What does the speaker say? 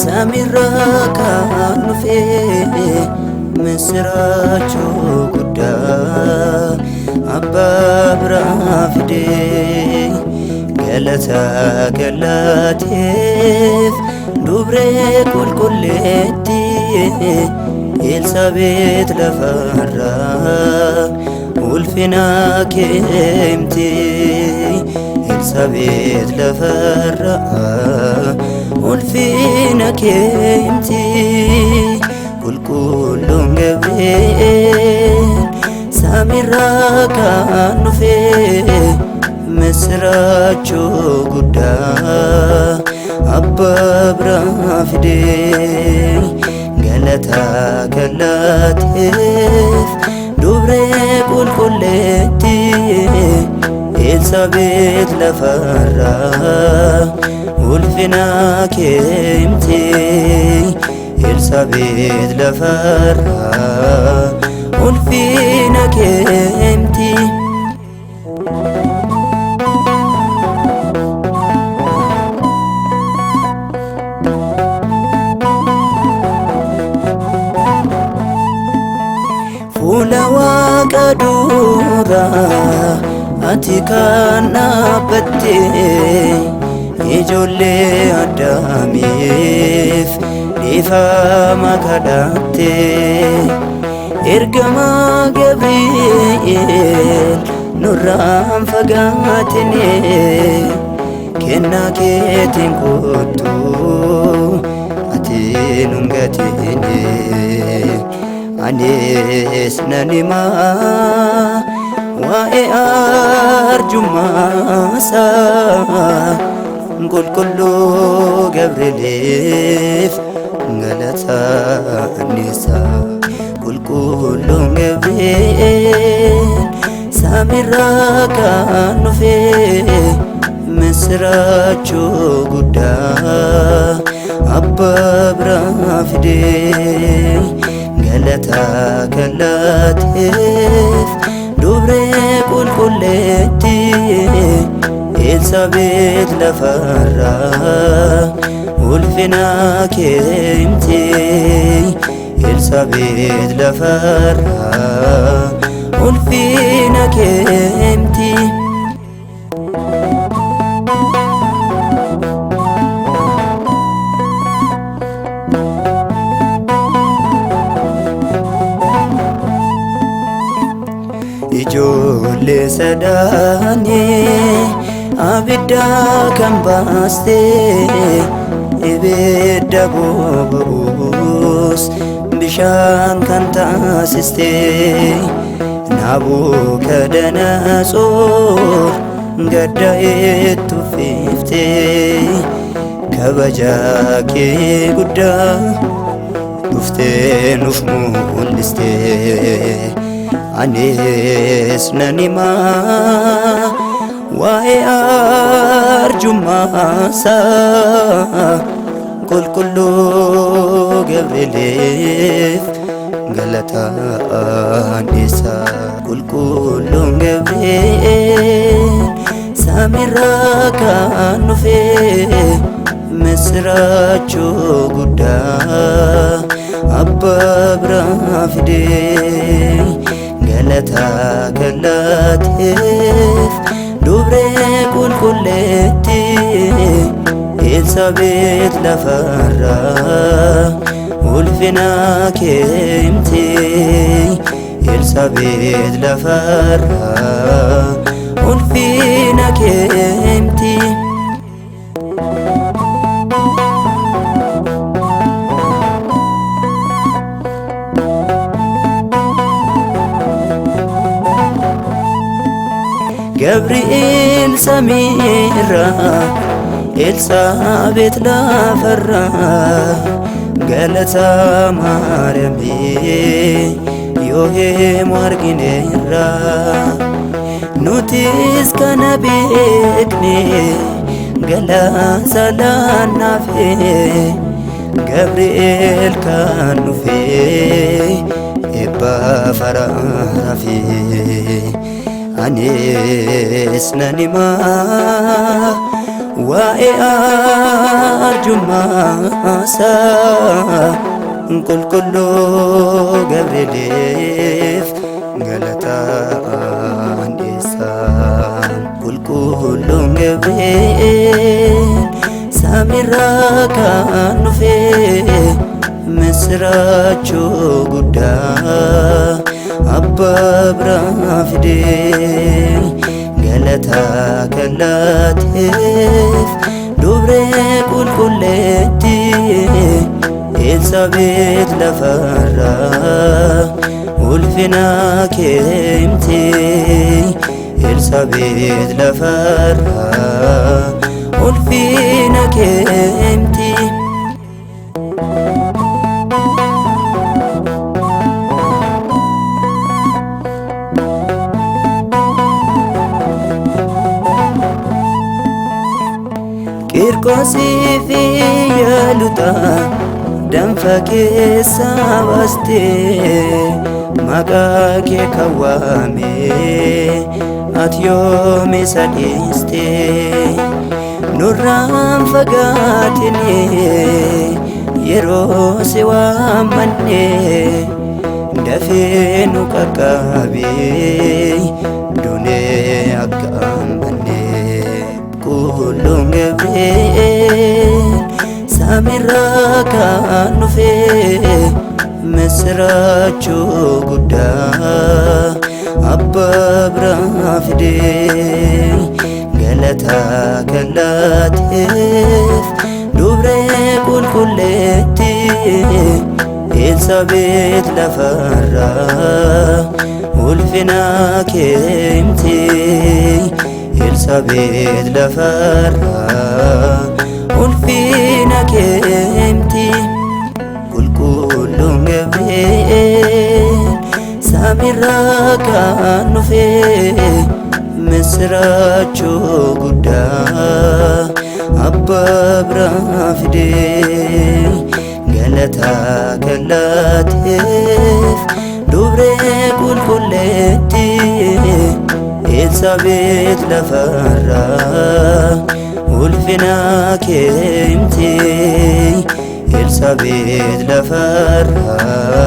ሰሚራ ካኑፌ ምስራቹ ጉዳ አባ ብርሃ ፊዴ ገለታ ገላቴፍ ዱብሬ ቁልቁሌቲ ኤልሳቤት ለፈራ ውልፊና ኬምቲ ኤልሳቤት ለፈራ ውልፊና ኬምቲ ቁልቁሉን ገብርኤል ሰሚራ ካኑፌ ምስራቹ ጉዳ አባ ብርሃ ፊዴ ገለታ ገላቴፍ ዱብሬ ቁልቁሌቲ ኤልሳቤት ለፈራ ውልፊና ኬምቲ ኤልሳቤት ለፈራ ውልፊና ኬምቲ ፉለዋ ቀዱራ አቲካና በቴ ኢጆሌ አዳሚፍ ዲፋማ ከዳቴ ኤርገማ ገብርኤል ኑራን ፈጋትኔ ኬና ኬቲን ኮቱ አቲኑን ገቲኔ አኔስ ነኒማ ዋኤ አርጁማሳ ቁልቁሉ ገብርኤልፍ ገለታ ኒሳ ቁልቁሉ ገብርኤል ሰሚራ ካኑፌ ምስራቹ ጉዳ አባ ብርሃ ፊዴ ገለታ ገላቴፍ ዱብሬ ቁልቁሌቲ ኤልሳቤት ለፈራ ውልፊና ኬምቲ ኤልሳቤት ለፈራ ውልፊና ኬምቲ ኢጆሌ ሰዳኔ አብዳ ከምባስቴ ኢቤዳ ቦቡስ ብሻን ከንታስስቴ ናቡከደነጾር ገዳኤቱ ፊፍቴ ከበጃኬ ጉዳ ዱፍቴ ኑፍ ሙልስቴ አኔስ ነኒማ ዋኤ አርጁማሳ ቁልቁሉ ገብርኤልፍ ገለታ ኒሳ ቁልቁሉ ገብርኤል ሰሚራ ካኑፌ ምስራቹ ጉዳ አባ ብርሃ ፊዴ ገለታ ገላቴፍ ዱብሬ ቁልቁሌቲ ኤልሳቤት ለፈራ ውልፊና ኬምቲ ኤልሳቤት ለፈራ ውልፊና ኬምቲ ገብርኤል ሰሚራ ኤልሳቤት ለፈራ galata maariyamii yooheemu argineerra nutis kana beekne galata laannafe Gabri'eel kan dhufe ebba faraafe anis nan hima waa'ee arjummaa qulqulluu Gabri'eeliif galataan dhiyeessa qulqulluun Gabri'eel samiirraa kan dhufe misraachoo guddaa abbaa biraa fide galataa kan laateef dubree qulqulleetti Elsaabeet lafarraa ulfina keemte Elsaabeet lafarraa ulfina keemti Qirqoosii fi yaalutaa danfa keessa baastee maqaa kee kaawwamee ati yoom isa dhiistee nurraan fagaatine yeroo si waammanne dafee nu qaqqabee duunee akka ammanne qulqulluun Gabri'eel samiirraa kan dhufe misraachoo guddaa abbaa biraa fide galataa kan laateef dubree qulqulleetti Elsaabeet lafarraa ulfina keemte Elsaabeet lafarraa ulfina keemti qulqulluun Gabri'eel samiirraa kan dhufe misraachoo guddaa abbaa biraa fide galataa kan laateef dubree qulqulleetti Elsaabeet lafarraa ulfina keemte Elsaabeet lafarraa